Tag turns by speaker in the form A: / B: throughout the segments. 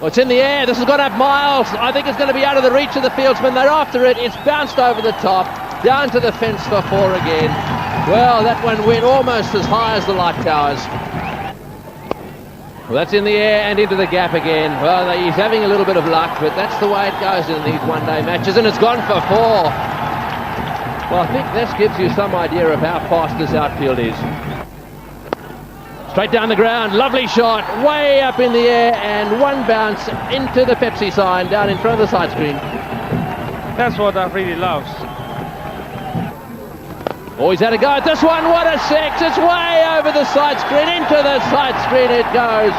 A: Well, it's in the air. This has gone up miles. I think it's going to be out of the reach of the fieldsman. They're after it. It's bounced over the top, down to the fence for 4 again. Well, that one went almost as high as the light towers. Well, that's in the air and into the gap again. Well, he's having a little bit of luck, but that's the way it goes in these one-day matches, and it's gone for 4. Well, I think this gives you some idea of how fast this outfield is. Straight down the ground, lovely shot, way up in the air, and one bounce into the Pepsi sign down in front of the side screen.
B: That's what I really loves.
A: Oh, he's had a go at this one. What a six. It's way over the side screen. Into the side screen it goes.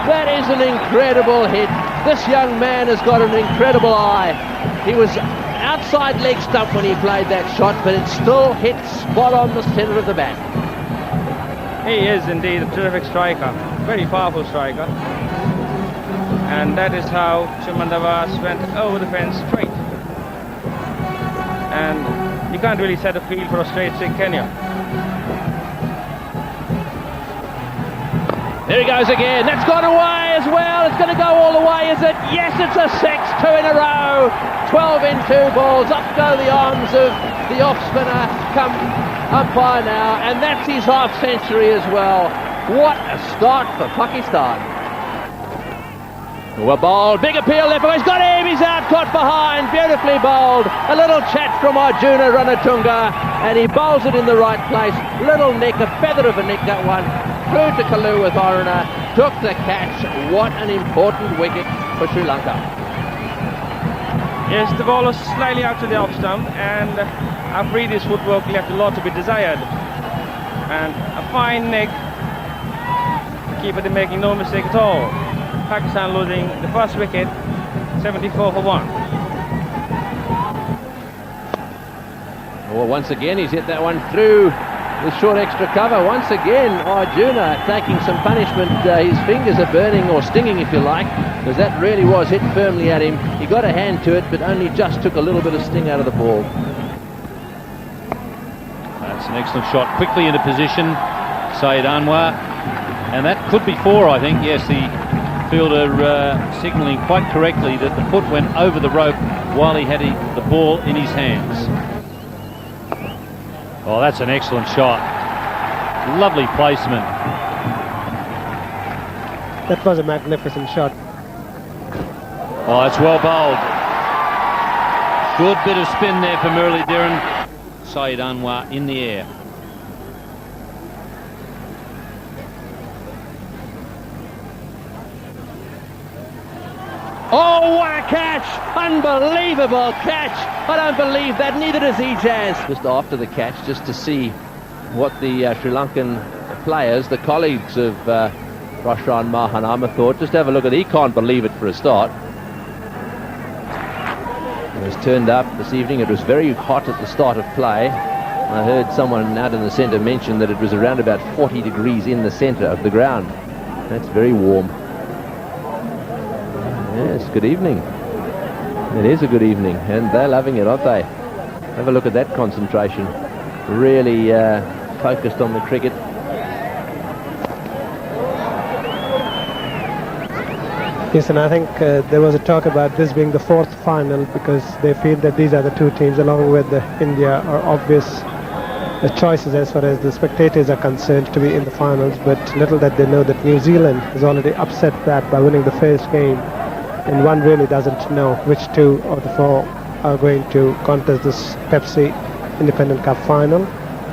A: That is an incredible hit. This young man has got an incredible eye. He was outside leg stump when he played that shot, but it still hit spot on the centre of the bat.
B: He is indeed a terrific striker. Very powerful striker. And that is how Chimandavas went over the fence straight. And you can't really set a field for a straight six, can you?
A: There he goes again. That's gone away as well. It's going to go all the way, is it? Yes, it's a 6, 2 in a row. 12 in 2 balls. Up go the arms of the off-spinner. Come umpire now. And that's his half century as well. What a start for Pakistan. Well bowled, big appeal there, but he's got him, he's out, caught behind, beautifully bowled. A little chat from Arjuna Ranatunga, and he bowls it in the right place. Little nick, a feather of a nick, that one. Flew to Kalu with Aruna, took the catch. What an important wicket for Sri Lanka.
B: Yes, the ball was slightly out to the off stump, and Afridi's footwork left a lot to be desired. And a fine nick, keeper making no mistake at all. Pakistan losing the first wicket, 74 for 1.
A: Well, once again, he's hit that one through the short extra cover. Once again, Arjuna taking some punishment. His fingers are burning or stinging, if you like, because that really was hit firmly at him. He got a hand to it, but only just took a little bit of sting out of the ball.
C: That's an excellent shot. Quickly into position, Saeed Anwar. And that could be 4, I think. Yes, the fielder signalling quite correctly that the foot went over the rope while he had the ball in his hands. Oh, that's an excellent shot. Lovely placement.
D: That was a magnificent shot.
C: Oh, it's well bowled. Good bit of spin there for Muralidharan. Saeed Anwar in the air.
A: Oh, what a catch! Unbelievable catch! I don't believe that, neither does Ijaz. Just after the catch, just to see what the Sri Lankan players, the colleagues of Roshan Mahanama thought. Just have a look at it. He can't believe it for a start. It was turned up this evening. It was very hot at the start of play. I heard someone out in the centre mention that it was around about 40 degrees in the centre of the ground. That's very warm. Yes, good evening. It is a good evening, and they're loving it, aren't they? Have a look at that concentration. Really focused on the cricket.
D: Yes, and I think there was a talk about this being the 4th final, because they feel that these are the 2 teams, along with India, are obvious choices as far as the spectators are concerned to be in the finals. But little that they know that New Zealand has already upset that by winning the first game. And one really doesn't know which 2 of the 4 are going to contest this Pepsi Independent Cup final.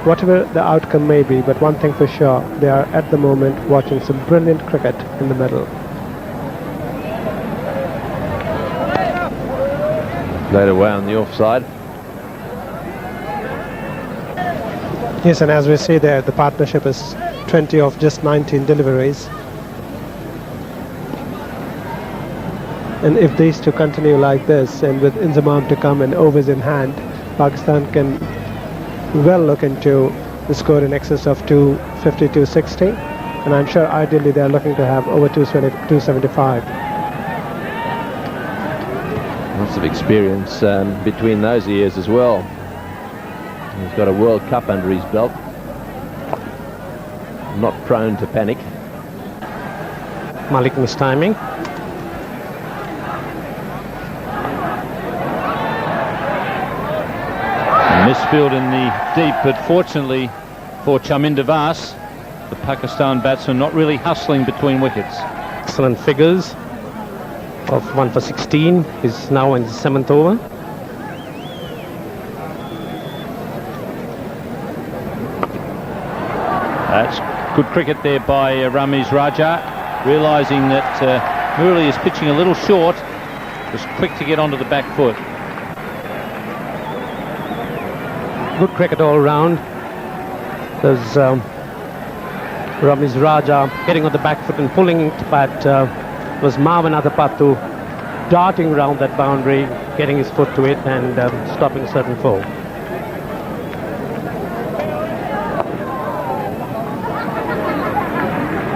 D: Whatever the outcome may be, but one thing for sure, they are at the moment watching some brilliant cricket in the middle.
A: Played away on the offside.
D: Yes, and as we see there, the partnership is 20 of just 19 deliveries. And if these 2 continue like this, and with Inzamam to come and overs in hand, Pakistan can well look into the score in excess of 250, 260. And I'm sure ideally they're looking to have over 275.
A: Lots of experience between those years as well. He's got a World Cup under his belt. Not prone to panic.
D: Malik mistiming.
C: field in the deep, but fortunately for Chaminda Vas, the Pakistan batsman not really hustling between wickets.
E: Excellent figures of 1 for 16. He's now in the 7th over.
C: That's good cricket there by Ramiz Raja, realising that Murali is pitching a little short, was quick to get onto the back foot.
E: Good cricket all round. There's Ramiz Raja getting on the back foot and pulling it, but was Marwan Athapattu darting round that boundary, getting his foot to it and stopping certain foul.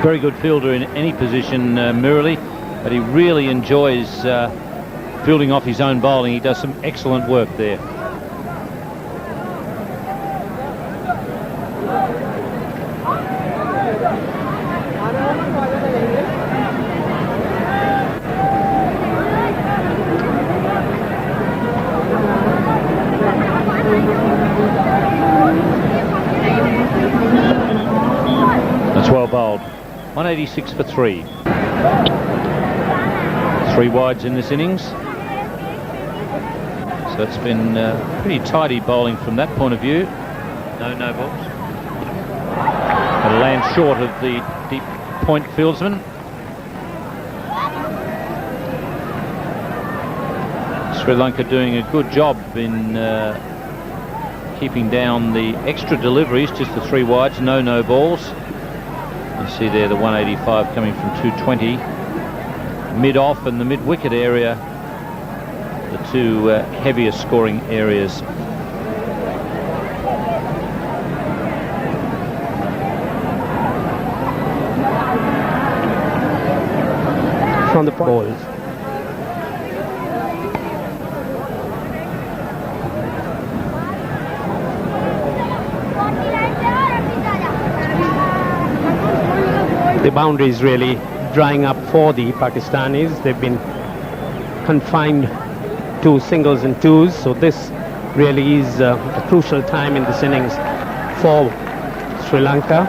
C: Very good fielder in any position, Murali, but he really enjoys fielding off his own bowling. He does some excellent work there. That's well bowled. 186 for 3. 3 wides in this innings. So it's been pretty tidy bowling from that point of view. No balls. A land short of the deep point fieldsman. Sri Lanka doing a good job in keeping down the extra deliveries, just the 3 wides, no balls. You see there the 185 coming from 220. Mid-off and the mid-wicket area, the 2 heavier scoring areas.
E: From the balls. The boundary is really drying up for the Pakistanis. They've been confined to singles and twos, so this really is a crucial time in this innings for Sri Lanka.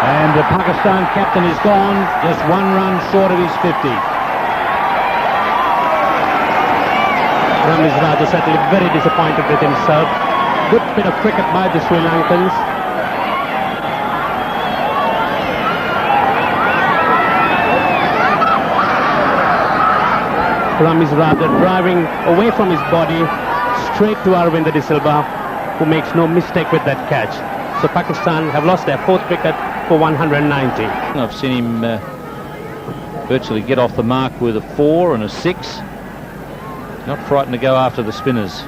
C: And the Pakistan captain is gone, just 1 run short of his 50.
E: Ramiz Raja certainly very disappointed with himself. Good bit of cricket by the Sri Lankans. Ramiz Raja driving away from his body straight to Aravinda De Silva, who makes no mistake with that catch. So Pakistan have lost their 4th wicket for 190.
C: I've seen him virtually get off the mark with a 4 and a 6. Not frightened to go after the spinners.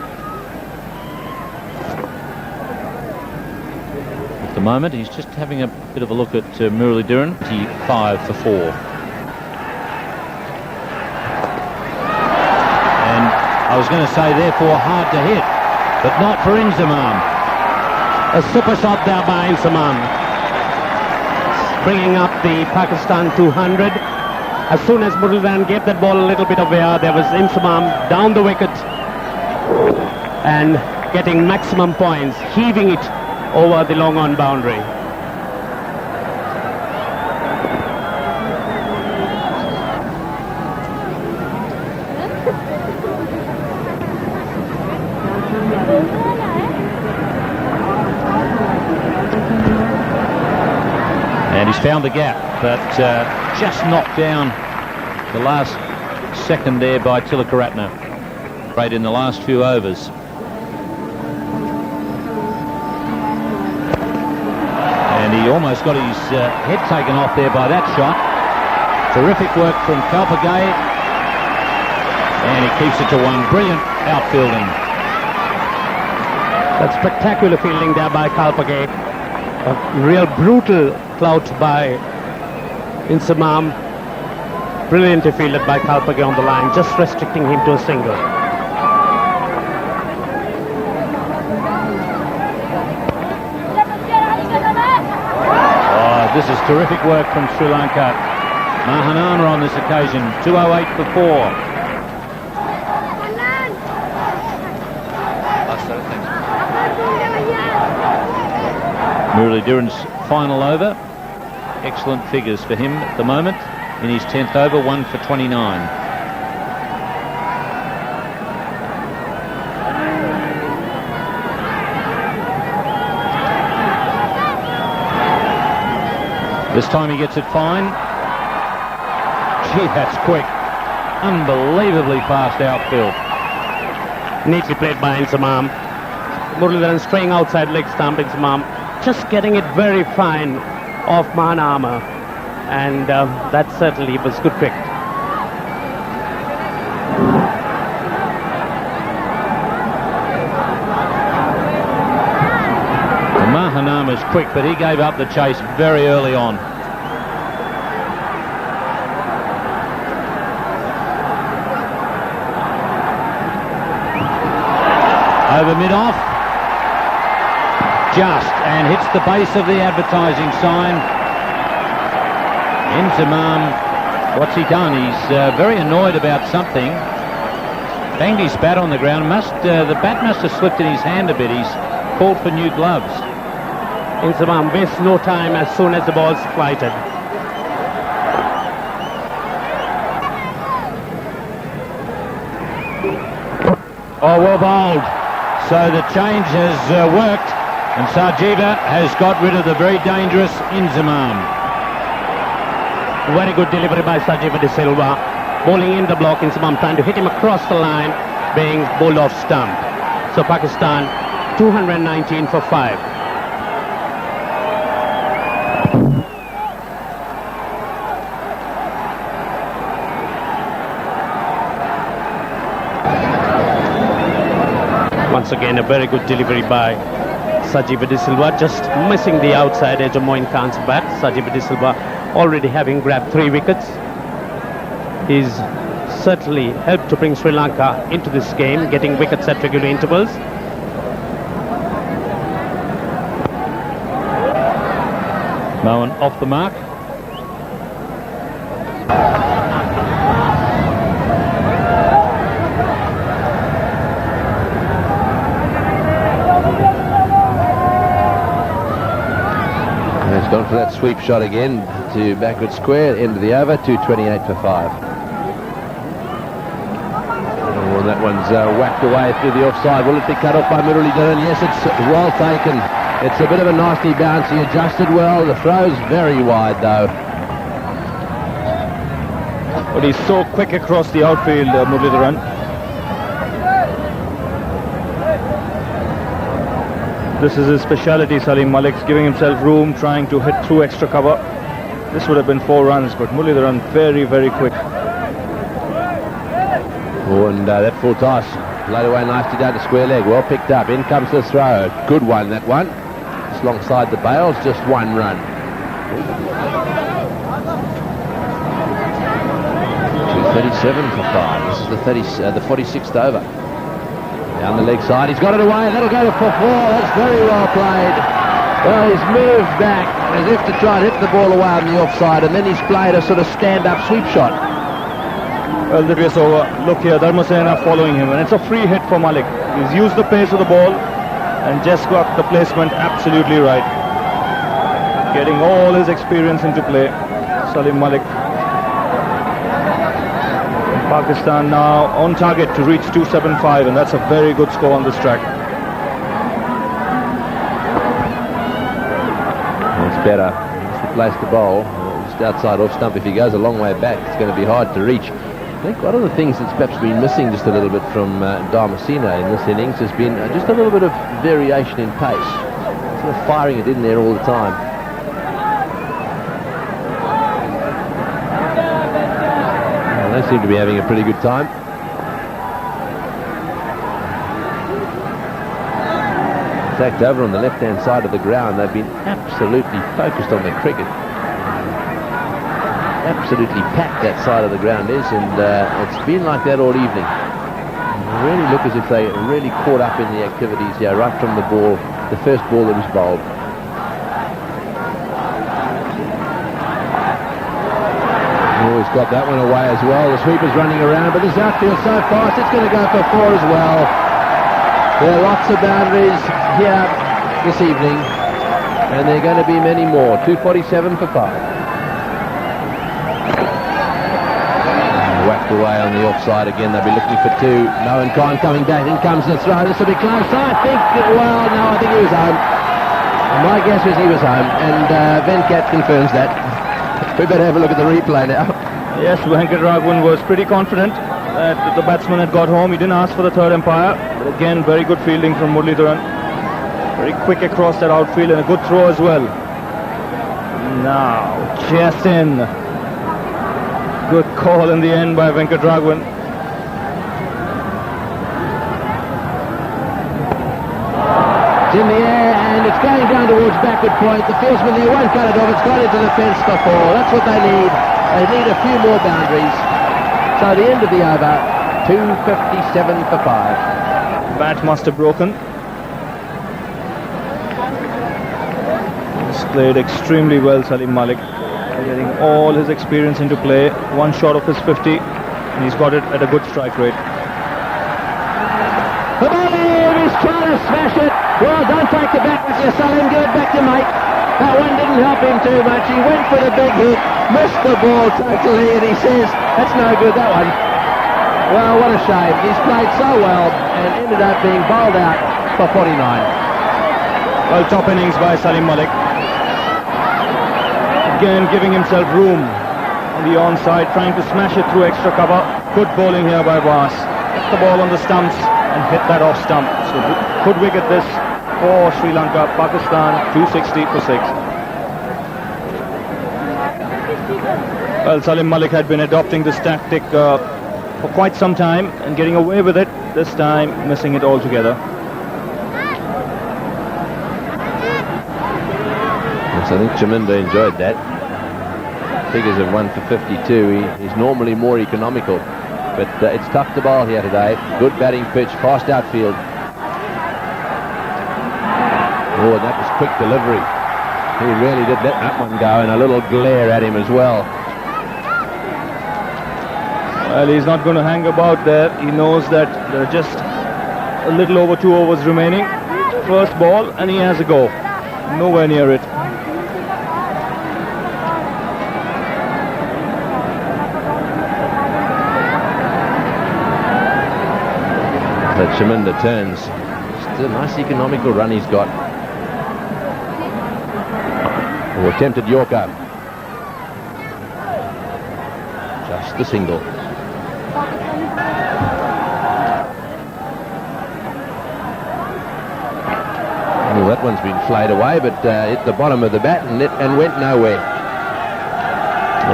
C: At the moment, he's just having a bit of a look at Murali Dhiran. 5 for 4. And I was going to say, therefore, hard to hit, but not for Inzamam.
E: A super shot there by Inzamam, bringing up the Pakistan 200. As soon as Muralidharan gave that ball a little bit of air, there was Inzamam down the wicket and getting maximum points, heaving it over the long on boundary.
C: And he's found the gap, but just knocked down the last second there by Tilakaratne. Right in the last few overs. And he almost got his head taken off there by that shot. Terrific work from Kalpagay. And he keeps it to 1. Brilliant outfielding.
E: That's spectacular fielding there by Kalpagay. A real brutal clout by Inzamam. Brilliantly fielded by Kalpagay on the line, just restricting him to a single.
C: This is terrific work from Sri Lanka. Mahanama on this occasion, 2:08 for 4. Muralidharan's final over. Excellent figures for him at the moment. In his 10th over, 1 for 29. This time he gets it fine. Gee, that's quick. Unbelievably fast outfield.
E: Neatly played by Insamam. Muralidharan straying outside leg stump. Insamam just getting it very fine off Mahanama. And that certainly was good cricket.
C: Mahanama's quick, but he gave up the chase very early on. Over mid-off. Just, and hits the base of the advertising sign. Inzamam, what's he done? He's very annoyed about something. Banged his bat on the ground. The bat must have slipped in his hand a bit. He's called for new gloves.
E: Inzamam wastes no time as soon as the ball's flighted.
C: Oh, well bowled. So the change has worked, and Sajiva has got rid of the very dangerous Inzamam.
E: Very good delivery by Sajiva De Silva. Bowling in the block, Inzamam trying to hit him across the line, being bowled off stump. So Pakistan 219 for 5. Once again, a very good delivery by Sajiva De Silva, just missing the outside edge of Moin Khan's bat. Sajiva De Silva already having grabbed 3 wickets. He's certainly helped to bring Sri Lanka into this game, getting wickets at regular intervals.
C: Mohan off the mark.
A: He's gone for that sweep shot again to backward square, end of the over, 228 for 5. Oh, that one's whacked away through the offside. Will it be cut off by Muralidharan? Yes, it's well taken. It's a bit of a nasty bounce. He adjusted well. The throw's very wide though.
B: But he's so quick across the outfield, Muralidharan. This is his speciality, Salim Malik's giving himself room, trying to hit through extra cover. This would have been 4 runs, but Muralidharan very, very quick.
A: Oh, and that full toss laid away nicely down to square leg. Well picked up. In comes the throw. Good one, that one. Just alongside the bails, just 1 run. 237 for 5. This is the 46th over. Down the leg side, he's got it away, that'll go for 4, that's very well played. Well, he's moved back as if to try and hit the ball away on the offside, and then he's played a sort of stand-up sweep shot.
B: Well, the race over. Look here, Dharmasena following him, and it's a free hit for Malik. He's used the pace of the ball and just got the placement absolutely right. Getting all his experience into play, Salim Malik. Pakistan now on target to reach 275, and that's a very good score on this track.
A: It's better. It's the place to bowl. Just outside off stump. If he goes a long way back, it's going to be hard to reach. I think one of the things that's perhaps been missing just a little bit from Dharmasena in this innings has been just a little bit of variation in pace. Sort of firing it in there all the time. They seem to be having a pretty good time. In fact, over on the left-hand side of the ground, they've been absolutely focused on their cricket. Absolutely packed that side of the ground is, and it's been like that all evening. They really look as if they really caught up in the activities here, right from the ball, the first ball that was bowled. got that one away as well. The sweeper's running around, but this outfield so fast, it's going to go for 4 as well. There are lots of boundaries here this evening, and there are going to be many more. 2:47 for 5. Whacked away on the offside again. They'll be looking for 2. No, and Khan coming back. In comes the throw. This will be close. I think, well, no, I think he was home. My guess was he was home, and Venkat confirms that. We better have a look at the replay now.
B: Yes, Venkatraghavan was pretty confident that the batsman had got home. He didn't ask for the third umpire, but again, very good fielding from Muralidharan. Very quick across that outfield and a good throw as well. Now, just in. Good call in the end by Venkatraghavan.
A: It's in the air and it's going down towards backward point. The fieldsman there won't cut it off. It's got into the fence for 4. That's what they need. They need a few more boundaries. So the end of the over, 2:57 for 5.
B: Bat must have broken. He's played extremely well, Salim Malik. Getting all his experience into play. 1 shot of his 50, and he's got it at a good strike rate.
A: The ball, he's trying to smash it. Well, don't take the back with you, Salim. Give it back to mate. That one didn't help him too much. He went for the big hit, missed the ball totally, and he says, that's no good, that one. Well, what a shame. He's played so well and ended up being bowled out for 49.
B: Well, top innings by Salim Malik. Again, giving himself room on the onside, trying to smash it through extra cover. Good bowling here by Vas. Hit the ball on the stumps and hit that off stump. So good wicket this for Sri Lanka. Pakistan 260 for 6. Well, Salim Malik had been adopting this tactic for quite some time and getting away with it. This time, missing it altogether.
A: Yes, I think Chaminda enjoyed that. Figures of 1 for 52. He's normally more economical, but it's tough to bowl here today. Good batting pitch, fast outfield. Oh, that was quick delivery. He really did let that one go, and a little glare at him as well.
B: Well, he's not going to hang about there. He knows that there are just a little over 2 overs remaining. First ball, and he has a go. Nowhere near it.
A: But Chaminda turns. Still a nice economical run he's got. Oh, attempted Yorker. Just the single. Oh, that one's been flayed away, but hit the bottom of the bat and went nowhere.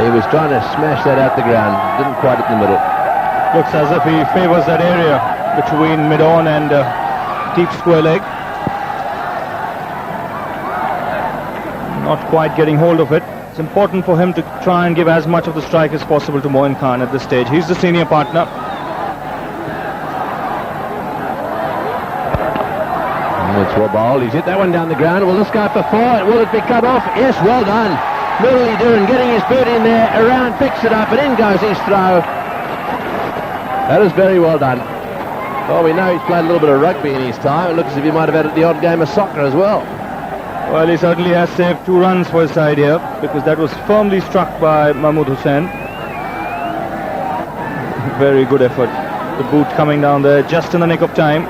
A: He was trying to smash that out the ground. Didn't quite hit the middle.
B: Looks as if he favours that area between mid-on and deep square leg. Not quite getting hold of it. It's important for him to try and give as much of the strike as possible to Moin Khan at this stage. He's the senior partner.
A: It's Wabal. He's hit that one down the ground. Will this go for 4? Will it be cut off? Yes, well done. Muralidharan getting his boot in there. Around, picks it up, and in goes his throw. That is very well done. Well, we know he's played a little bit of rugby in his time. It looks as if he might have had the odd game of soccer as well.
B: Well, he certainly has saved 2 runs for his side here, because that was firmly struck by Mahmood Hussain. Very good effort. The boot coming down there just in the nick of time.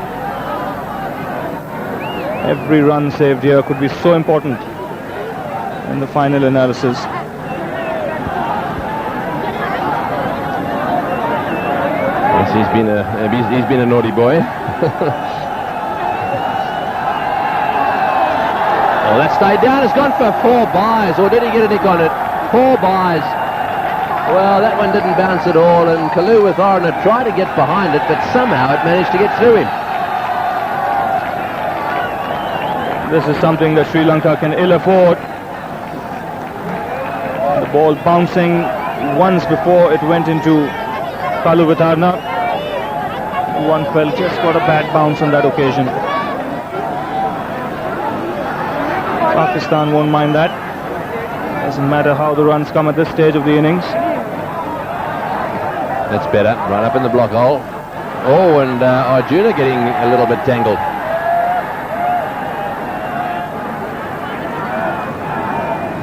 B: Every run saved here could be so important in the final analysis.
A: Yes, he's been a naughty boy. Oh, that stayed down. It's gone for 4 byes, or did he get a nick on it? 4 byes. Well, that one didn't bounce at all, and Kalu with Orana tried to get behind it, but somehow it managed to get through him.
B: This is something that Sri Lanka can ill afford. The ball bouncing once before it went into Kalu with Orana. One fell, just got a bad bounce on that occasion. Pakistan won't mind that. Doesn't matter how the runs come at this stage of the innings.
A: That's better. Right up in the block hole. Oh, and Arjuna getting a little bit tangled.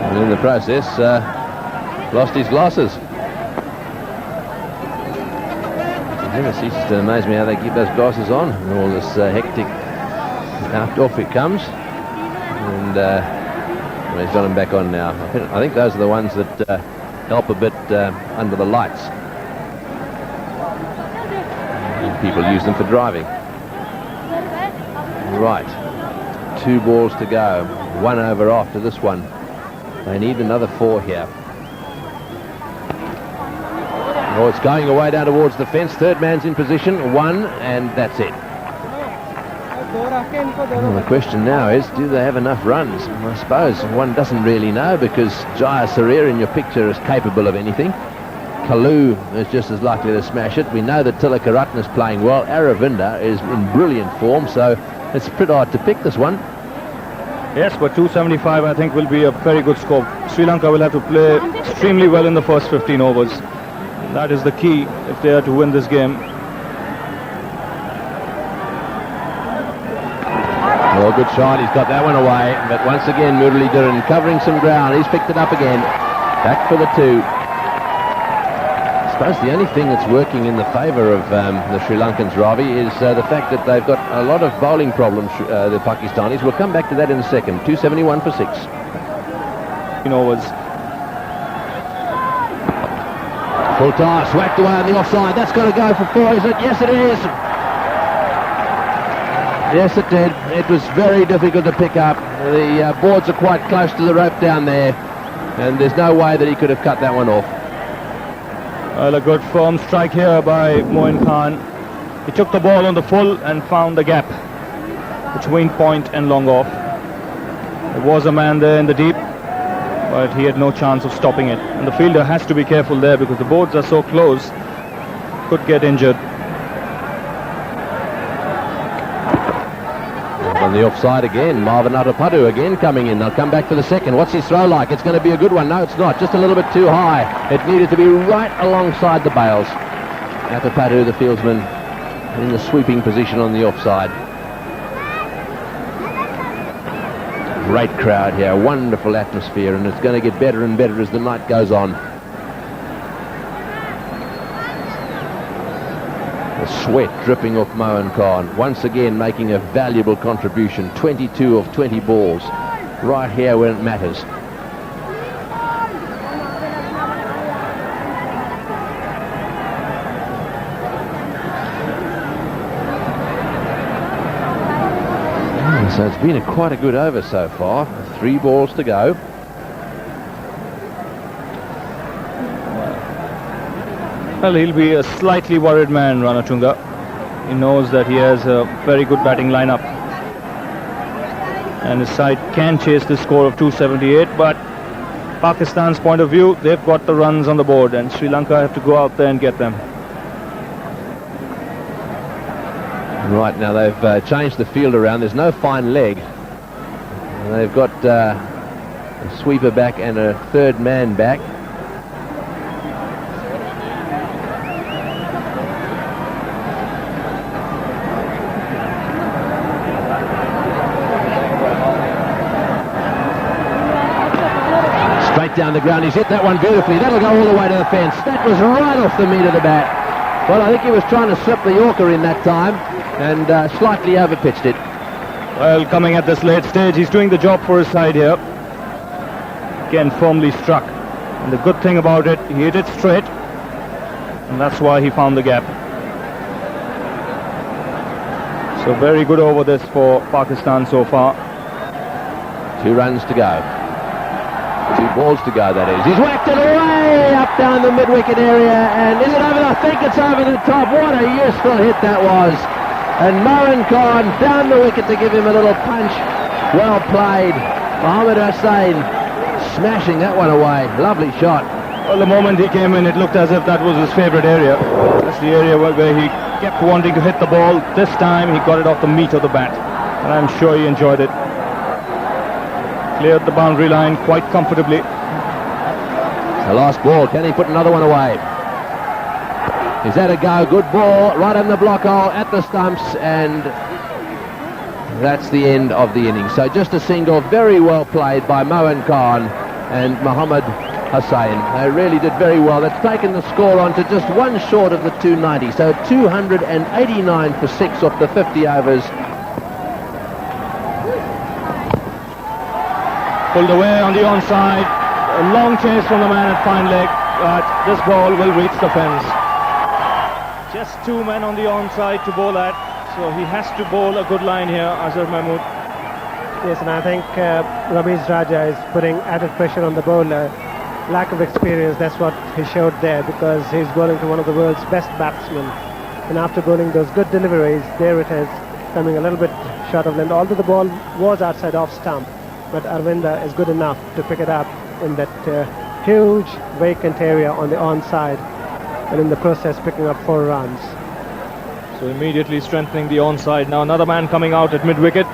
A: And in the process, lost his glasses. It never ceases to amaze me how they keep those glasses on. And all this hectic. Off it comes. And well, he's got them back on now. I think those are the ones that help a bit under the lights. And people use them for driving. Right. 2 balls to go. 1 over after this one. They need another 4 here. Oh, it's going away down towards the fence. Third man's in position. 1, and that's it. Well, the question now is, do they have enough runs? I suppose one doesn't really know, because Jaya Sarir in your picture is capable of anything. Kalu is just as likely to smash it. We know that Tilakaratne is playing well. Aravinda is in brilliant form, so it's pretty hard to pick this one.
F: Yes, but 275 I think will be a very good score. Sri Lanka will have to play extremely well in the first 15 overs. That is the key if they are to win this game.
A: Well, good shot. He's got that one away. But once again, Muralidharan covering some ground. He's picked it up again. Back for the 2. I suppose the only thing that's working in the favour of the Sri Lankans, Ravi, is the fact that they've got a lot of bowling problems, the Pakistanis. We'll come back to that in a second. 271 for 6.
F: Overs.
A: Full toss. Whacked away on the offside. That's got to go for 4, is it? Yes, it is. Yes, it did. It was very difficult to pick up. The boards are quite close to the rope down there, and there's no way that he could have cut that one off.
F: Well, a good firm strike here by Moin Khan. He took the ball on the full and found the gap between point and long off. There was a man there in the deep, but he had no chance of stopping it. And the fielder has to be careful there, because the boards are so close, could get injured.
A: On the offside again, Marvin Atapadu again coming in. They'll come back for the second. What's his throw like? It's going to be a good one. No, it's not. Just a little bit too high. It needed to be right alongside the bails. Atapadu, the fieldsman, in the sweeping position on the offside. Great crowd here. Wonderful atmosphere, and it's going to get better and better as the night goes on. Sweat dripping off Mohan Khan, once again making a valuable contribution. 22 of 20 balls, right here when it matters. So it's been quite a good over so far. 3 balls to go.
F: Well, he'll be a slightly worried man, Ranatunga. He knows that he has a very good batting lineup, and his side can chase the score of 278, but Pakistan's point of view, they've got the runs on the board, and Sri Lanka have to go out there and get them.
A: Right, now they've changed the field around. There's no fine leg. And they've got a sweeper back and a third man back. Down the ground, he's hit that one beautifully. That'll go all the way to the fence. That was right off the meat of the bat. Well, I think he was trying to slip the Yorker in that time and slightly overpitched it.
F: Well, coming at this late stage, he's doing the job for his side here. Again, firmly struck. And the good thing about it, he hit it straight, and that's why he found the gap. So very good over this for Pakistan so far.
A: 2 runs to go. 2 balls to go, that is. He's whacked it away up down the mid-wicket area, and is it over? I think it's over the top. What a useful hit that was. And Mohan Khan down the wicket to give him a little punch. Well played. Mohammad Hussain smashing that one away. Lovely shot.
F: Well, the moment he came in, it looked as if that was his favourite area. That's the area where he kept wanting to hit the ball. This time he got it off the meat of the bat, and I'm sure he enjoyed it. Cleared the boundary line quite comfortably.
A: The last ball, can he put another one away? Is that a go? Good ball right on the block hole at the stumps, and that's the end of the innings. So just a single, very well played by Moin Khan and Mohammad Hussain. They really did very well. That's taken the score on to just one short of the 290. So 289 for 6 off the 50 overs.
F: Pulled away on the onside. A long chase from the man at fine leg, but this ball will reach the fence. Just 2 men on the onside to bowl at, so he has to bowl a good line here, Azhar Mahmood.
D: Yes, and I think Ramiz Raja is putting added pressure on the bowler. Lack of experience, that's what he showed there, because he's bowling to one of the world's best batsmen. And after bowling those good deliveries, there it is, coming a little bit short of length. Although the ball was outside off stump, but Arvinda is good enough to pick it up in that huge vacant area on the onside, and in the process picking up 4 runs.
F: So immediately strengthening the onside. Now another man coming out at mid-wicket.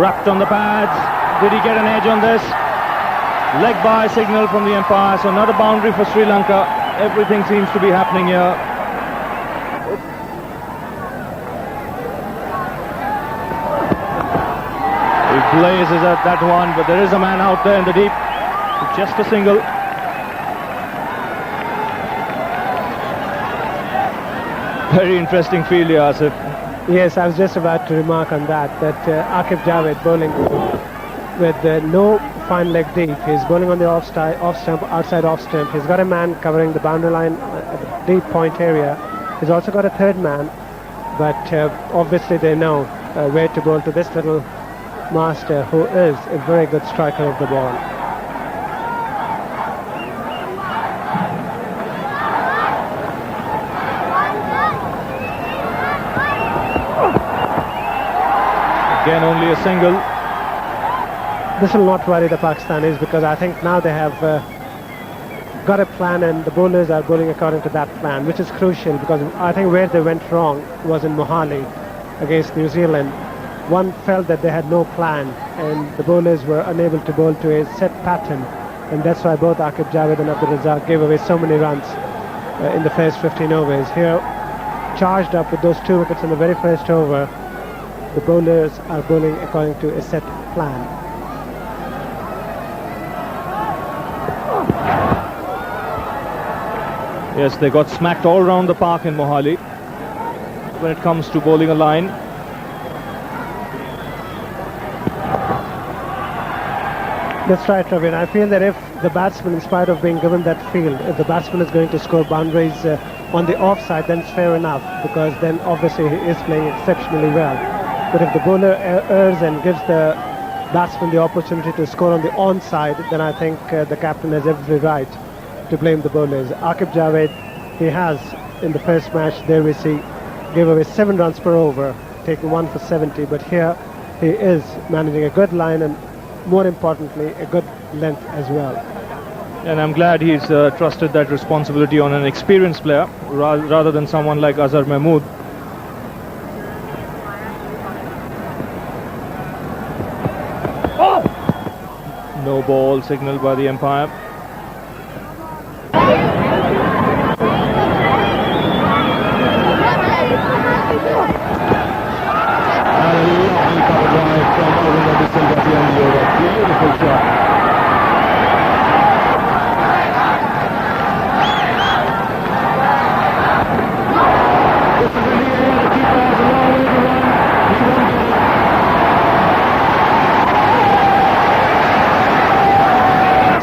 F: Wrapped on the pads. Did he get an edge on this? Leg by signal from the umpire, so not a boundary for Sri Lanka. Everything seems to be happening here. He blazes at that one, but there is a man out there in the deep. Just a single. Very interesting field here, Asif.
D: Yes, I was just about to remark on that Aqib Javed bowling with no fine leg deep. He's bowling on the off stump, outside off stump. He's got a man covering the boundary line at the deep point area. He's also got a third man, but obviously they know where to bowl to this little master, who is a very good striker of the ball.
F: Again, only a single.
D: This will not worry the Pakistanis, because I think now they have got a plan, and the bowlers are bowling according to that plan, which is crucial, because I think where they went wrong was in Mohali against New Zealand. One felt that they had no plan, and the bowlers were unable to bowl to a set pattern, and that's why both Aqib Javed and Abdul Razak gave away so many runs in the first 15 overs. Here, charged up with those 2 wickets in the very first over, the bowlers are bowling according to a set plan.
F: Yes, they got smacked all around the park in Mohali when it comes to bowling a line.
D: That's right, Ravin. I feel that if the batsman, in spite of being given that field, if the batsman is going to score boundaries on the offside, then it's fair enough, because then obviously he is playing exceptionally well. But if the bowler errs and gives the batsman the opportunity to score on the onside, then I think the captain has every right to blame the bowlers. Aqib Javed, he has, in the first match, there we see, gave away 7 runs per over, taking 1 for 70, but here he is managing a good line, and more importantly, a good length as well.
F: And I'm glad he's trusted that responsibility on an experienced player rather than someone like Azhar Mahmood. No ball signaled by the umpire. Beautiful shot. This is in the air. The keeper has a long way to run. He won't get it.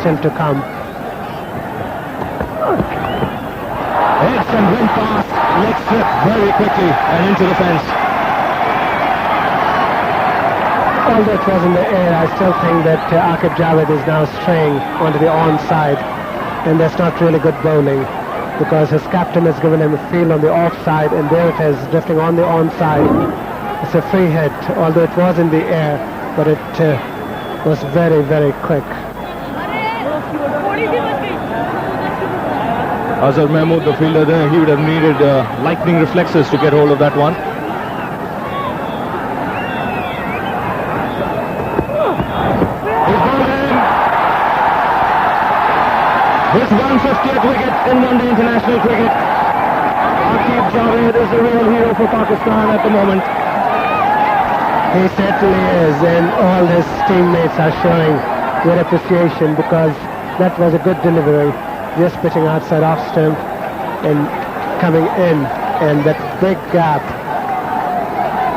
D: Still to come.
F: Edson went past. Leg slip very quickly and into the fence.
D: Although it was in the air, I still think that Aqib Javed is now straying onto the onside, and that's not really good bowling, because his captain has given him a field on the offside, and there it is, drifting on the onside. It's a free hit, although it was in the air, but it was very, very quick.
F: Azhar Mahmood, the fielder there, he would have needed lightning reflexes to get hold of that one. His 150th in one-day international cricket. Aqib Javed is the real hero for Pakistan at the moment.
D: He certainly is, and all his teammates are showing their appreciation because that was a good delivery, just pitching outside off stump and coming in, and that big gap,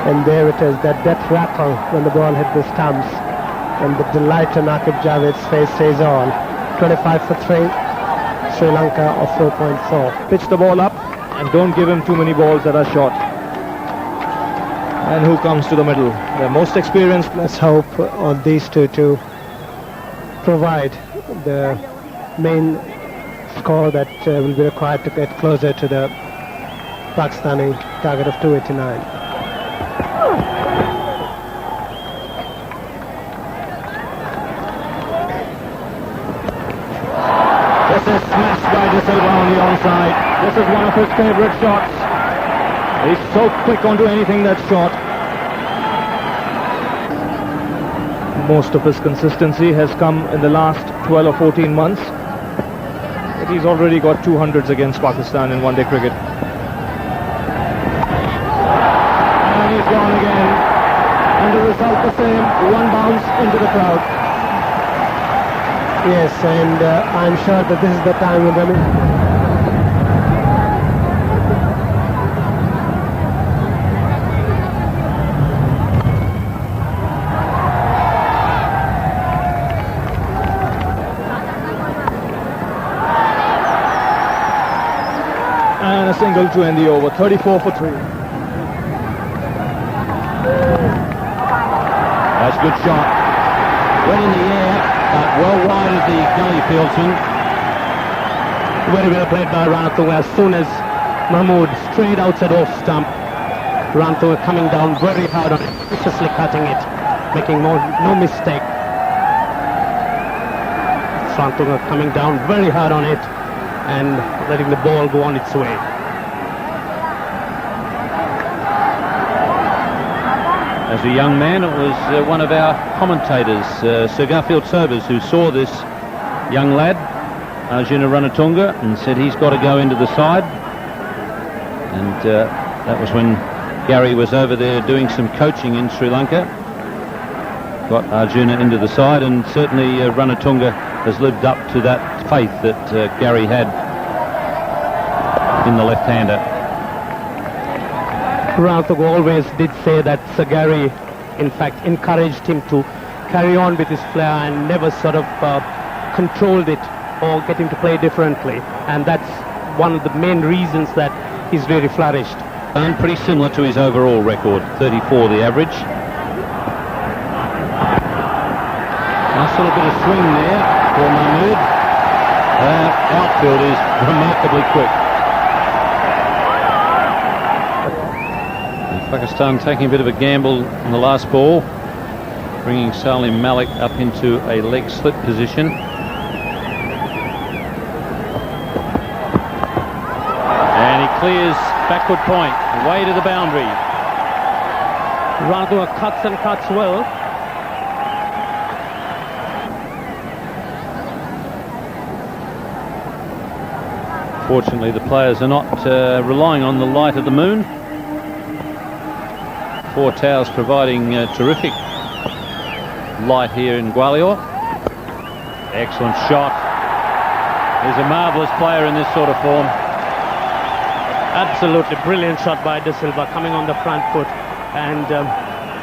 D: and there it is, that rattle when the ball hit the stumps, and the delight on Aqib Javed's face says all. 25 for 3, Sri Lanka of 4.4.
F: Pitch the ball up and don't give him too many balls that are short. And who comes to the middle? The most experienced.
D: Let's hope on these two to provide the main score that will be required to get closer to the Pakistani target of 289.
F: This is smashed by De Silva on the onside. This is one of his favourite shots. He's so quick onto anything that's short. Most of his consistency has come in the last 12 or 14 months. But he's already got 200s against Pakistan in one-day cricket. And he's gone again. And the result the same, one bounce into the crowd.
D: Yes, and I'm sure that this is the time when
F: And a single to end the over, 34 for 3.
C: That's a good shot. Went in the air, but well wide of the gully, Fieldsman.
E: Very well played by Ranathu. As soon as Mahmood straight outside off stump, Ranathu coming down very hard on it, viciously cutting it, making no mistake. Ranathu coming down very hard on it and letting the ball go on its way.
C: As a young man, it was one of our commentators, Sir Garfield Sobers, who saw this young lad, Arjuna Ranatunga, and said he's got to go into the side. And that was when Gary was over there doing some coaching in Sri Lanka. Got Arjuna into the side, and certainly Ranatunga has lived up to that faith that Gary had in the left-hander.
E: Ranathu always did say that Sir Gary, in fact, encouraged him to carry on with his flair and never sort of controlled it or get him to play differently. And that's one of the main reasons that he's really flourished.
C: And pretty similar to his overall record, 34 the average. Nice little bit of swing there for Mahmood. Outfield is remarkably quick. Pakistan taking a bit of a gamble in the last ball, bringing Salim Malik up into a leg slip position. And he clears backward point, away to the boundary.
E: Ranathu cuts and cuts well.
C: Fortunately, the players are not relying on the light of the moon. 4 towers providing terrific light here in Gwalior. Excellent shot. He's a marvellous player in this sort of form.
E: Absolutely brilliant shot by De Silva, coming on the front foot and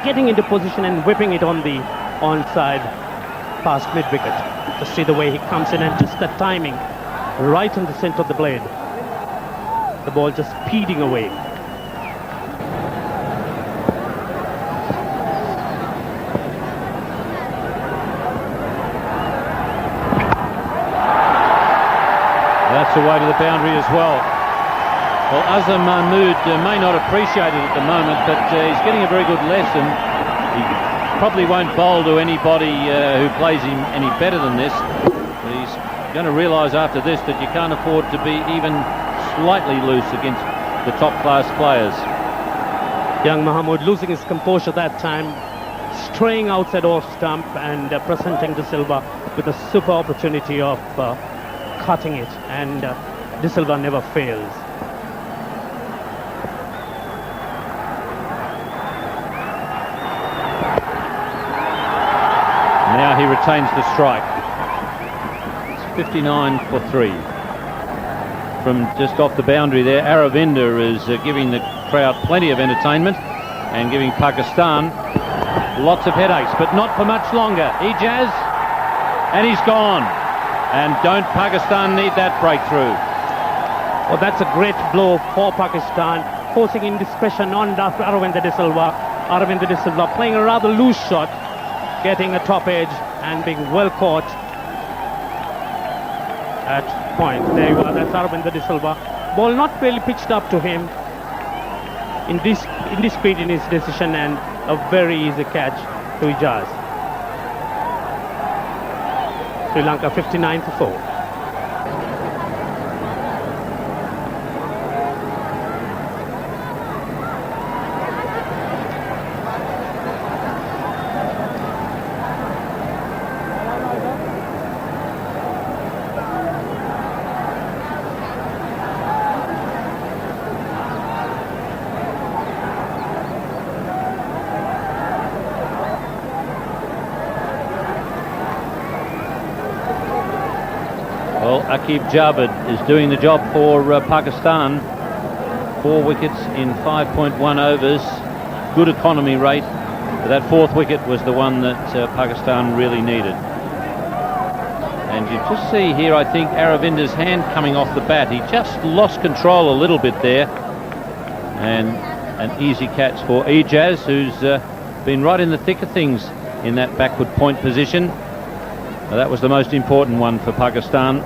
E: getting into position and whipping it on the onside past mid-wicket. Just see the way he comes in and just the timing right in the centre of the blade. The ball just speeding away.
C: That's away to the boundary as well. Well, Azhar Mahmood may not appreciate it at the moment, but he's getting a very good lesson. He probably won't bowl to anybody who plays him any better than this. But he's going to realise after this that you can't afford to be even slightly loose against the top-class players.
E: Young Mahmood losing his composure that time, straying outside off stump and presenting De Silva with a super opportunity of cutting it and De Silva never fails.
C: Now he retains the strike. It's 59 for 3. From just off the boundary there, Aravinda is giving the crowd plenty of entertainment and giving Pakistan lots of headaches, but not for much longer. Ijaz, and he's gone. And don't Pakistan need that breakthrough?
E: Well, that's a great blow for Pakistan, forcing indiscretion on Aravinda De Silva. Aravinda De Silva playing a rather loose shot, getting a top edge and being well caught at point. There you are, that's Aravinda De Silva. Ball not really pitched up to him. Indiscreet in his decision and a very easy catch to Ijaz. Sri Lanka 59 for 4.
C: Well, Aqib Javed is doing the job for Pakistan. 4 wickets in 5.1 overs. Good economy rate. But that 4th wicket was the one that Pakistan really needed. And you just see here, I think, Aravinda's hand coming off the bat. He just lost control a little bit there. And an easy catch for Ijaz, who's been right in the thick of things in that backward point position. Now, that was the most important one for Pakistan.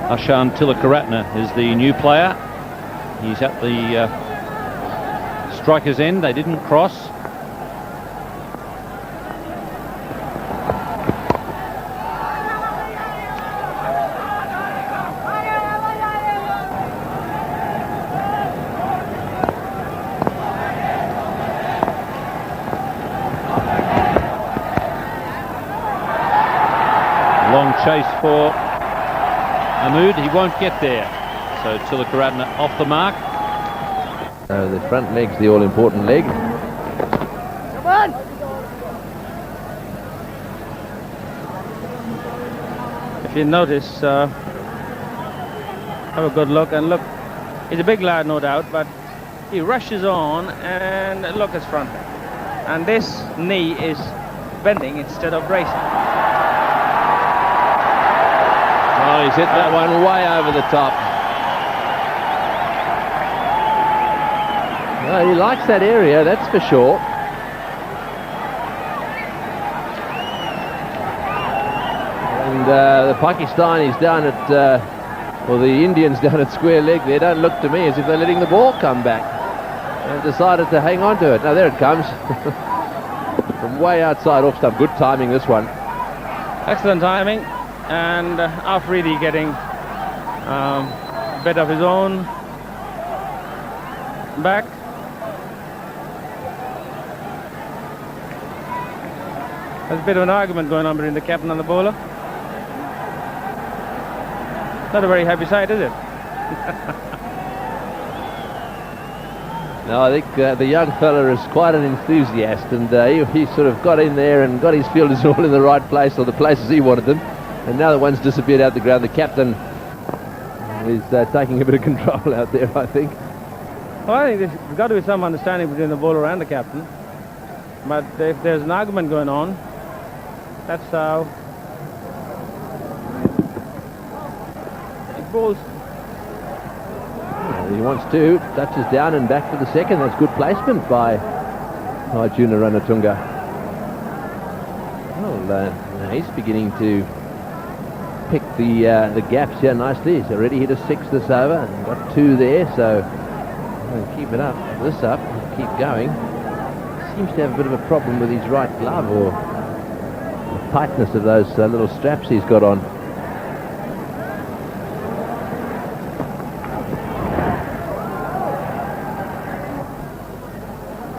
C: Ashan Tilakaratne is the new player. He's at the striker's end. They didn't cross. Long chase for Mahmood. He won't get there. So Tilakaratne off the mark.
A: The front leg's the all-important leg. Come on!
B: If you notice, have a good look, and look, he's a big lad, no doubt, but he rushes on, and look, his front leg. And this knee is bending instead of bracing.
A: Oh, he's hit that one way over the top. Well, he likes that area, that's for sure. And the Pakistanis down at, or the Indians down at square leg, they don't look to me as if they're letting the ball come back. They've decided to hang on to it. Now there it comes. From way outside off stump. Good timing, this one.
B: Excellent timing. And Afridi getting a bit of his own back. There's a bit of an argument going on between the captain and the bowler. Not a very happy sight, is it?
A: No, I think the young fella is quite an enthusiast, and he sort of got in there and got his fielders all in the right place, or the places he wanted them. And now the one's disappeared out the ground. The captain is taking a bit of control out there, I think.
B: Well, I think there's got to be some understanding between the bowler and the captain. But if there's an argument going on, that's how it bowls.
A: He wants to. Touches down and back for the second. That's good placement by Arjuna Ranatunga. Well, he's beginning to pick the gaps here nicely. He's already hit a 6 this over and got 2 there, so keep it up, this up, keep going. Seems to have a bit of a problem with his right glove, or the tightness of those little straps he's got on.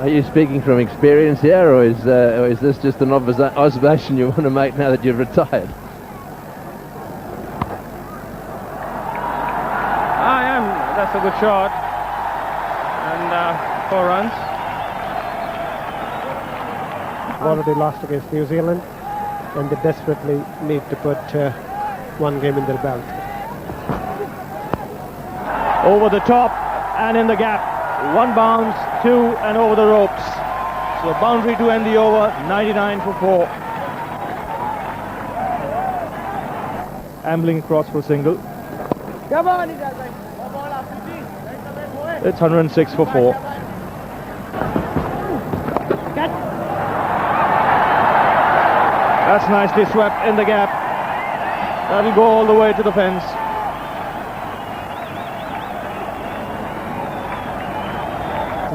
A: Are you speaking from experience here, or is this just an observation you want to make now that you've retired?
B: that's a good shot. And 4 runs.
D: Already lost against New Zealand, and they desperately need to put one game in their belt.
F: Over the top and in the gap. 1 bounce, 2 and over the ropes. So boundary to end the over, 99 for 4. Ambling across for a single. It's 106 for 4. That's nicely swept in the gap. That'll go all the way to the fence.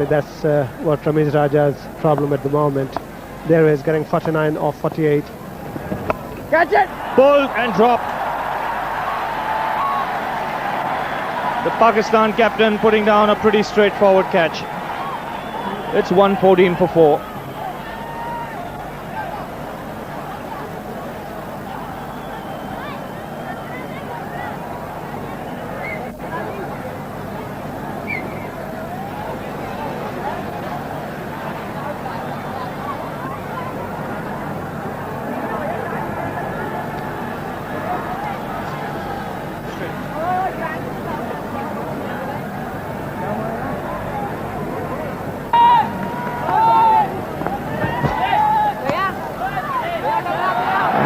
D: That's what Ramiz Raja's problem at the moment. There is getting 49 off 48.
F: Catch it! Pulled and dropped. The Pakistan captain putting down a pretty straightforward catch. It's 114 for 4.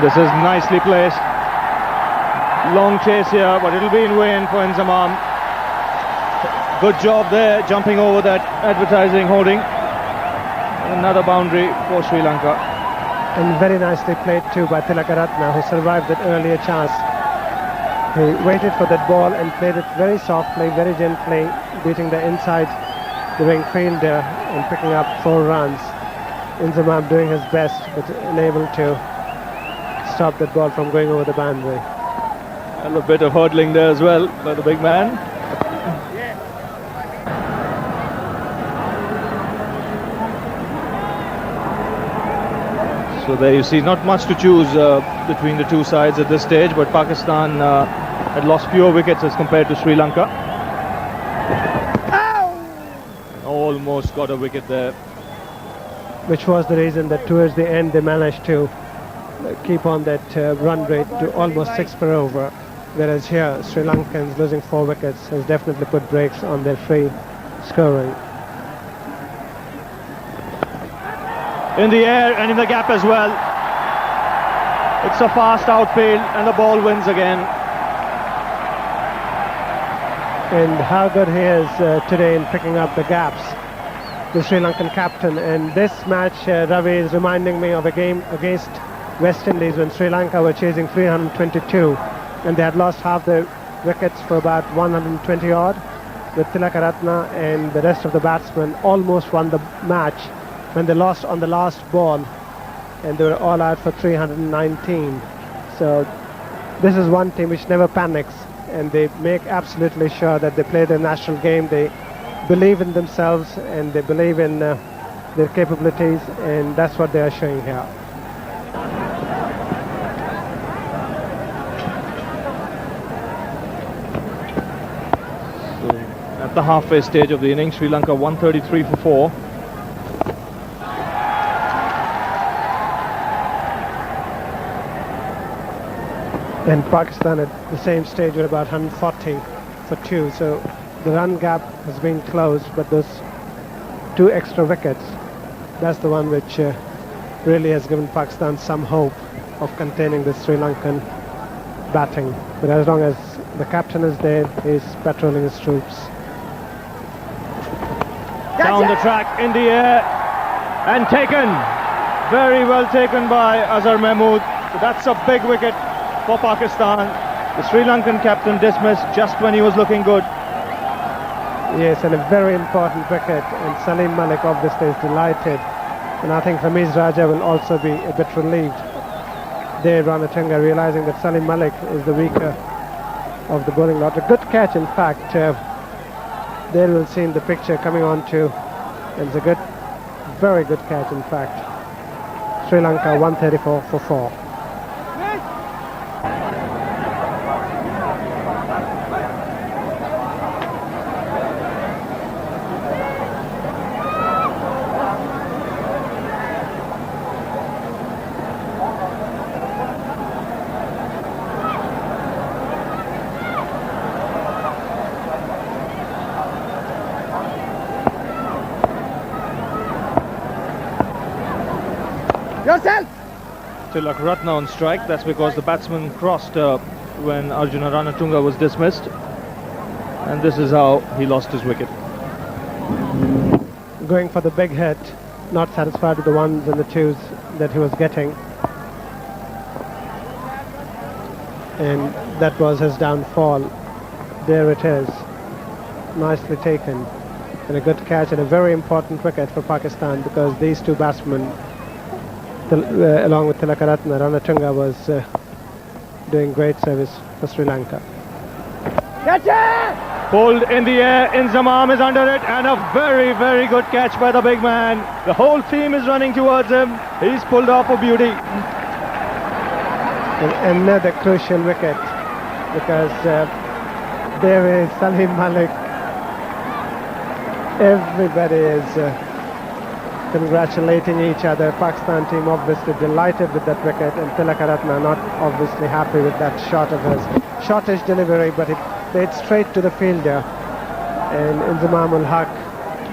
F: This is nicely placed. Long chase here, but it'll be in vain for Inzamam. Good job there, jumping over that advertising hoarding. And another boundary for Sri Lanka.
D: And very nicely played too by Tilakaratne, who survived that earlier chance. He waited for that ball and played it very softly, very gently, beating the inside the wing fielder and picking up 4 runs. Inzamam doing his best, but unable to stop that ball from going over the boundary.
F: And a bit of hurdling there as well by the big man. So there you see, not much to choose between the two sides at this stage, but Pakistan had lost fewer wickets as compared to Sri Lanka. Almost got a wicket there.
D: Which was the reason that towards the end they managed to keep on that run rate to almost 6 per over, whereas here Sri Lankans losing 4 wickets has definitely put brakes on their free scoring.
F: In the air and in the gap as well. It's a fast outfield and the ball wins again.
D: And how good he is today in picking up the gaps, the Sri Lankan captain. And this match, Ravi, is reminding me of a game against West Indies when Sri Lanka were chasing 322 and they had lost half their wickets for about 120 odd, with Tilakaratne and the rest of the batsmen almost won the match when they lost on the last ball and they were all out for 319. So this is one team which never panics, and they make absolutely sure that they play their national game. They believe in themselves and they believe in their capabilities, and that's what they are showing here.
F: At the halfway stage of the innings, Sri Lanka 133 for 4.
D: And Pakistan at the same stage were about 140 for 2. So the run gap has been closed, but those 2 extra wickets, that's the one which really has given Pakistan some hope of containing the Sri Lankan batting. But as long as the captain is there, he's patrolling his troops.
F: Down the track, in the air, and taken. Very well taken by Azhar Mahmood. So that's a big wicket for Pakistan. The Sri Lankan captain dismissed just when he was looking good.
D: Yes, and a very important wicket, and Salim Malik obviously is delighted. And I think Ramiz Raja will also be a bit relieved there, Ranatunga, realizing that Salim Malik is the weaker of the bowling lot. A good catch, in fact. There we'll see in the picture coming on to, and it's a good, very good catch, in fact. Sri Lanka 134 for 4.
F: Tilak Ratna on strike. That's because the batsman crossed when Arjuna Ranatunga was dismissed. And this is how he lost his wicket.
D: Going for the big hit, not satisfied with the ones and the twos that he was getting. And that was his downfall. There it is. Nicely taken. And a good catch and a very important wicket for Pakistan, because these two batsmen, along with Tilakaratne, Ranatunga was doing great service for Sri Lanka.
A: Catch it!
F: Pulled in the air, Inzamam is under it, and a very, very good catch by the big man. The whole team is running towards him. He's pulled off a beauty.
D: And another crucial wicket, because there is Salim Malik. Everybody is congratulating each other. Pakistan team obviously delighted with that wicket, and Tilakaratne not obviously happy with that shot of his. Shortish delivery, but it played straight to the fielder, and Inzamam ul Haq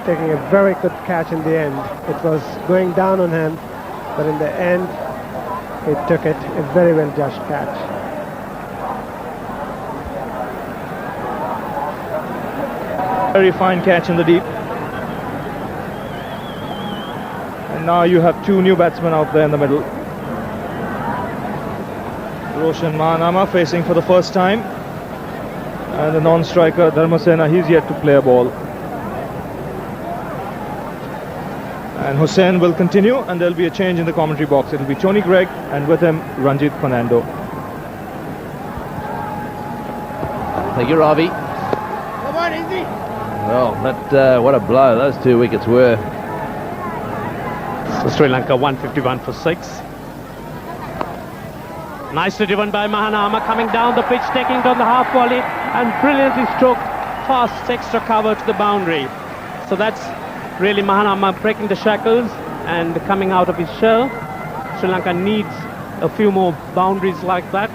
D: taking a very good catch in the end. It was going down on him, but in the end he took it, a very well judged catch.
F: Very fine catch in the deep. And now you have two new batsmen out there in the middle. Roshan Mahanama facing for the first time. And the non-striker Dharmasena, he's yet to play a ball. And Hussain will continue, and there'll be a change in the commentary box. It'll be Tony Gregg, and with him Ranjit Fernando.
A: Thank you, Ravi.
G: Come on, easy.
A: Well, that what a blow those two wickets were.
E: So Sri Lanka 151 for 6. Nicely driven by Mahanama, coming down the pitch, taking it on the half volley, and brilliantly stroked fast extra cover to the boundary. So that's really Mahanama breaking the shackles and coming out of his shell. Sri Lanka needs a few more boundaries like that.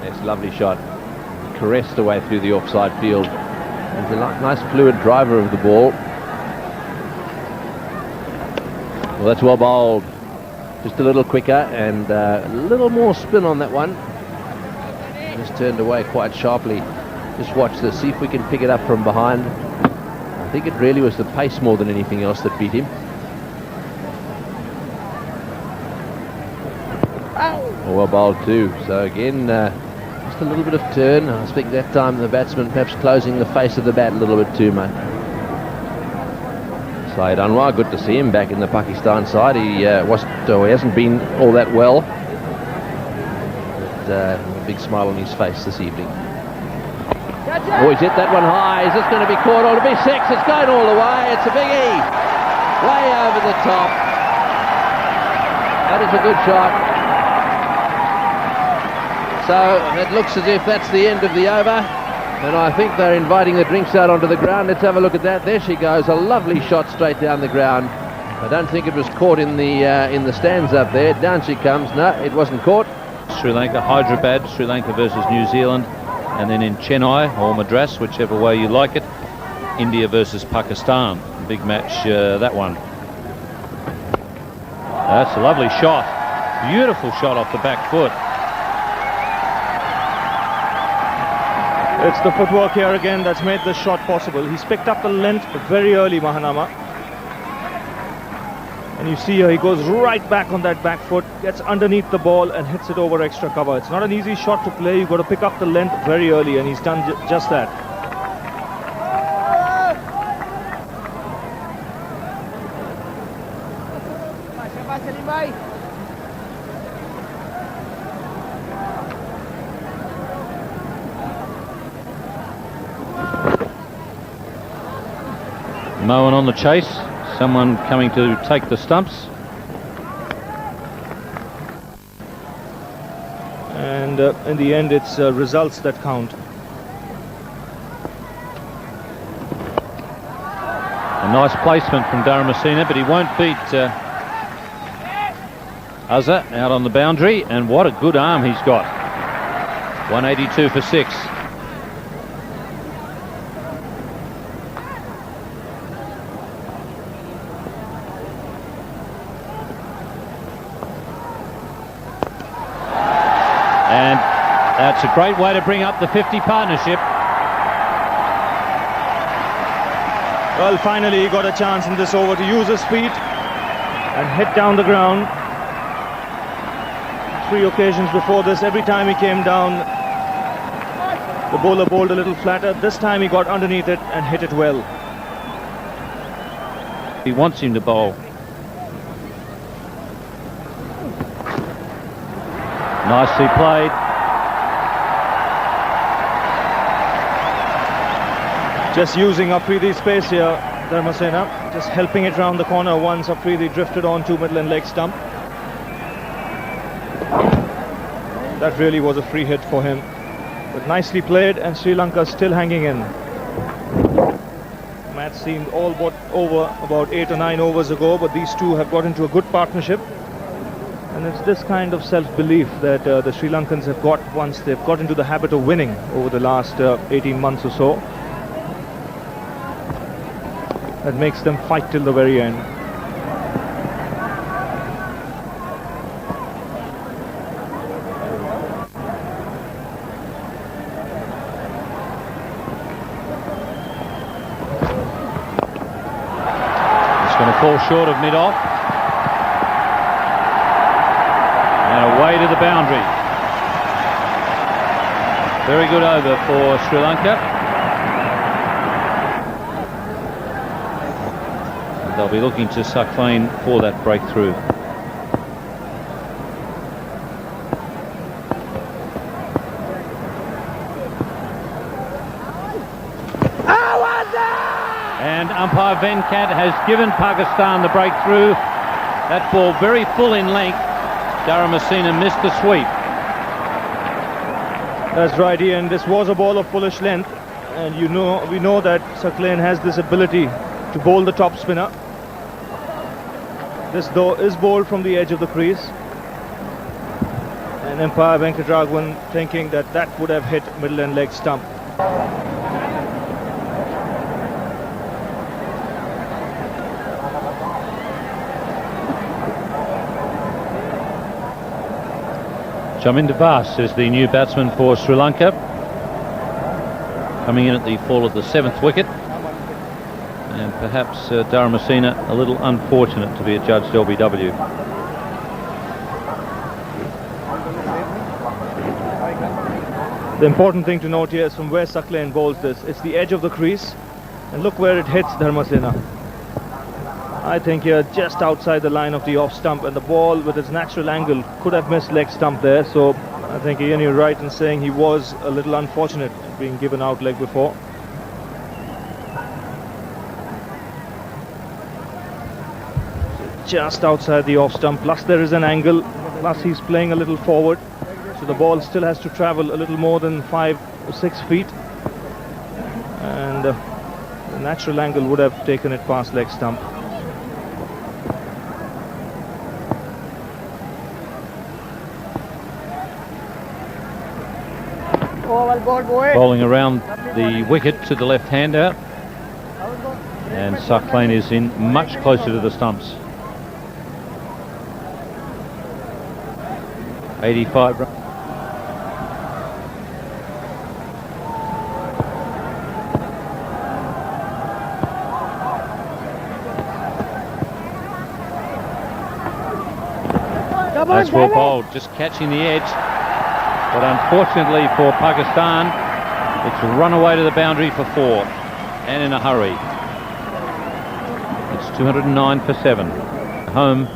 A: That's a lovely shot. Caressed away through the offside field. He's a nice fluid driver of the ball. Well, that's well bowled. Just a little quicker and a little more spin on that one. Just turned away quite sharply. Just watch this, see if we can pick it up from behind. I think it really was the pace more than anything else that beat him. Well bowled too. So again, just a little bit of turn. I think that time the batsman perhaps closing the face of the bat a little bit too much. Syed Anwar, good to see him back in the Pakistan side. He hasn't been all that well. But a big smile on his face this evening. Oh, he's hit that one high. Is this going to be caught? Oh, it'll be 6. It's going all the way. It's a biggie. Way over the top. That is a good shot. So it looks as if that's the end of the over. And I think they're inviting the drinks out onto the ground. Let's have a look at that. There she goes. A lovely shot straight down the ground. I don't think it was caught in the stands up there. Down she comes. No, it wasn't caught.
C: Sri Lanka, Hyderabad, Sri Lanka versus New Zealand, and then in Chennai or Madras, whichever way you like it, India versus Pakistan. Big match, that one. That's a lovely shot. Beautiful shot off the back foot.
F: It's the footwork here again that's made this shot possible. He's picked up the length very early, Mahanama. And you see here he goes right back on that back foot, gets underneath the ball and hits it over extra cover. It's not an easy shot to play. You've got to pick up the length very early, and he's done just that.
C: Moen on the chase. Someone coming to take the stumps.
F: And in the end, it's results that count.
C: A nice placement from Dharmasena, but he won't beat Azhar out on the boundary. And what a good arm he's got. 182 for 6. And that's a great way to bring up the 50 partnership.
F: Well, finally he got a chance in this over to use his feet and hit down the ground. 3 occasions before this, every time he came down, the bowler bowled a little flatter. This time he got underneath it and hit it well.
C: He wants him to bowl. Nicely played.
F: Just using Afridi's space here, Dharmasena, just helping it round the corner once Afridi drifted onto middle and leg stump. That really was a free hit for him. But nicely played, and Sri Lanka still hanging in. Match seemed all but over about 8 or 9 overs ago, but these two have got into a good partnership. And it's this kind of self-belief that the Sri Lankans have got once they've got into the habit of winning over the last 18 months or so. That makes them fight till the very end.
C: It's going to fall short of mid-off. And away to the boundary. Very good over for Sri Lanka. They'll be looking to Saqlain for that breakthrough. And umpire Venkat has given Pakistan the breakthrough. That ball very full in length. Dharmasena missed the sweep.
F: That's right, Ian. This was a ball of fullish length, and we know that Saqlain has this ability to bowl the top spinner. This though is bowled from the edge of the crease, and umpire Venkatraghavan thinking that that would have hit middle and leg stump.
C: Jaminda Vas is the new batsman for Sri Lanka, coming in at the fall of the 7th wicket. And perhaps Dharmasena a little unfortunate to be adjudged LBW.
F: The important thing to note here is from where Saqlain bowls this. It's the edge of the crease, and look where it hits Dharmasena. I think here just outside the line of the off stump, and the ball with its natural angle could have missed leg stump there. So I think Ian, you're right in saying he was a little unfortunate being given out leg before. Just outside the off stump, plus there is an angle, plus he's playing a little forward, so the ball still has to travel a little more than 5 or 6 feet, and the natural angle would have taken it past leg stump.
C: Bowling around the wicket to the left-hander, and Saqlain is in much closer to the stumps. 85 runs. That's well bowled, just catching the edge. But unfortunately for Pakistan, it's run away to the boundary for 4, and in a hurry. It's 209 for 7. Home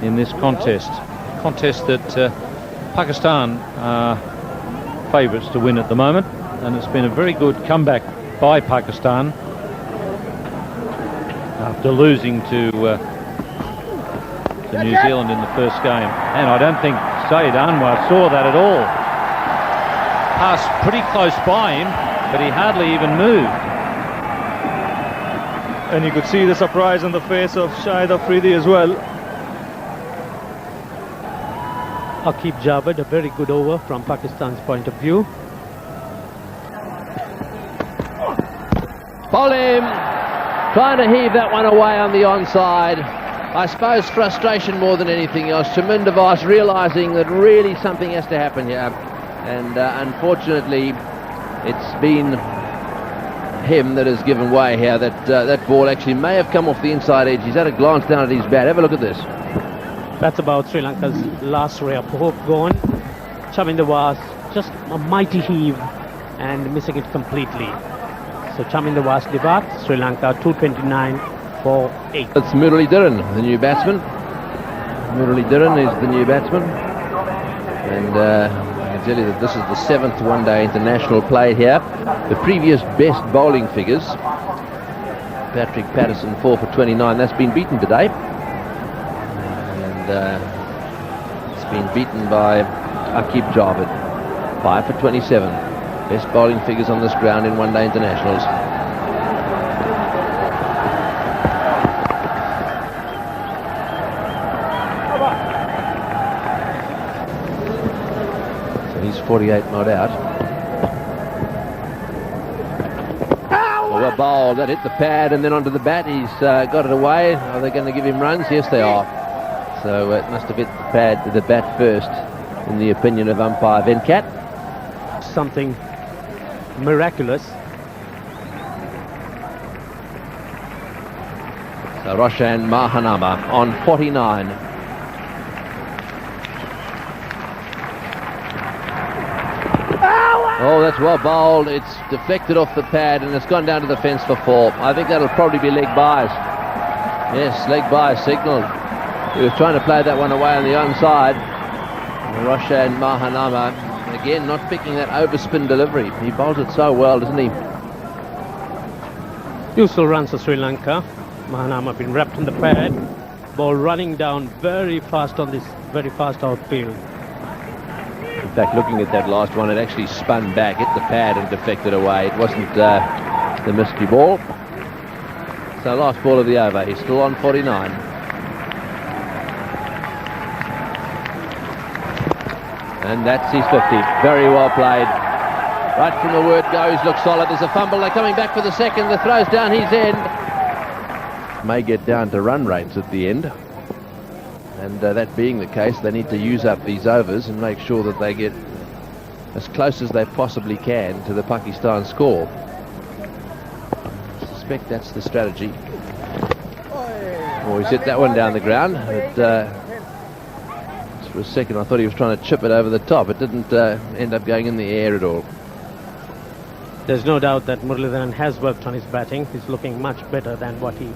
C: in this contest. Contest that Pakistan are favourites to win at the moment, and it's been a very good comeback by Pakistan after losing to New Zealand in the first game. And I don't think Saeed Anwar saw that at all. Passed pretty close by him, but he hardly even moved.
F: And you could see the surprise on the face of Shahid Afridi as well.
E: Aqib Javed, a very good over from Pakistan's point of view.
A: Bowl him, trying to heave that one away on the onside. I suppose frustration more than anything else. Chaminda Vaas realising that really something has to happen here, and unfortunately it's been him that has given way here. That ball actually may have come off the inside edge. He's had a glance down at his bat. Have a look at this.
E: That's about Sri Lanka's last ray of hope gone. Chaminda Vaas just a mighty heave and missing it completely. So Chaminda Vaas departs. Sri Lanka 229 for 8.
A: It's Murali Dhiran, the new batsman. Murali Dhiran is the new batsman, and I can tell you that this is the 7th one-day international played here. The previous best bowling figures, Patrick Patterson 4 for 29. That's been beaten today, and it's been beaten by Aqib Javed 5 for 27. Best bowling figures on this ground in one-day internationals. So he's 48 not out. Well bowled, that hit the pad and then onto the bat. He's got it away. Are they going to give him runs? Yes, they are. So it must have hit the bat first, in the opinion of umpire Venkat.
E: Something miraculous.
A: So Roshan Mahanama on 49. Oh, that's well bowled. It's deflected off the pad and it's gone down to the fence for 4. I think that'll probably be leg byes. Yes, leg byes signalled. He was trying to play that one away on the onside. Roshan Mahanama, again, not picking that overspin delivery. He bowls it so well, doesn't he?
E: Useful runs for Sri Lanka. Mahanama been wrapped in the pad. Ball running down very fast on this very fast outfield.
A: In fact, looking at that last one, it actually spun back, hit the pad and deflected away. It wasn't the mystery ball. So last ball of the over. He's still on 49. And that's his 50. Very well played. Right from the word go, he's looked solid. There's a fumble. They're coming back for the second. The throw's down his end. May get down to run rates at the end. And that being the case, they need to use up these overs and make sure that they get as close as they possibly can to the Pakistan score. I suspect that's the strategy. Oh, he's hit that one down the ground. But, for a second I thought he was trying to chip it over the top. It didn't end up going in the air at all.
E: There's no doubt that Muralidharan has worked on his batting. He's looking much better than what he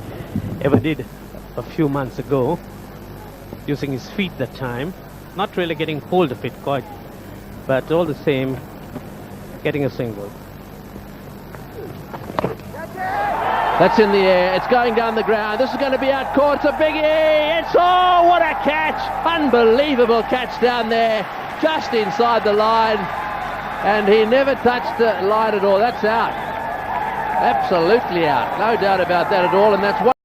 E: ever did a few months ago. Using his feet that time. Not really getting hold of it quite, but all the same, getting a single.
A: That's in the air. It's going down the ground. This is going to be out caught. It's a biggie. It's, oh, what a catch. Unbelievable catch down there. Just inside the line. And he never touched the line at all. That's out. Absolutely out. No doubt about that at all. And that's what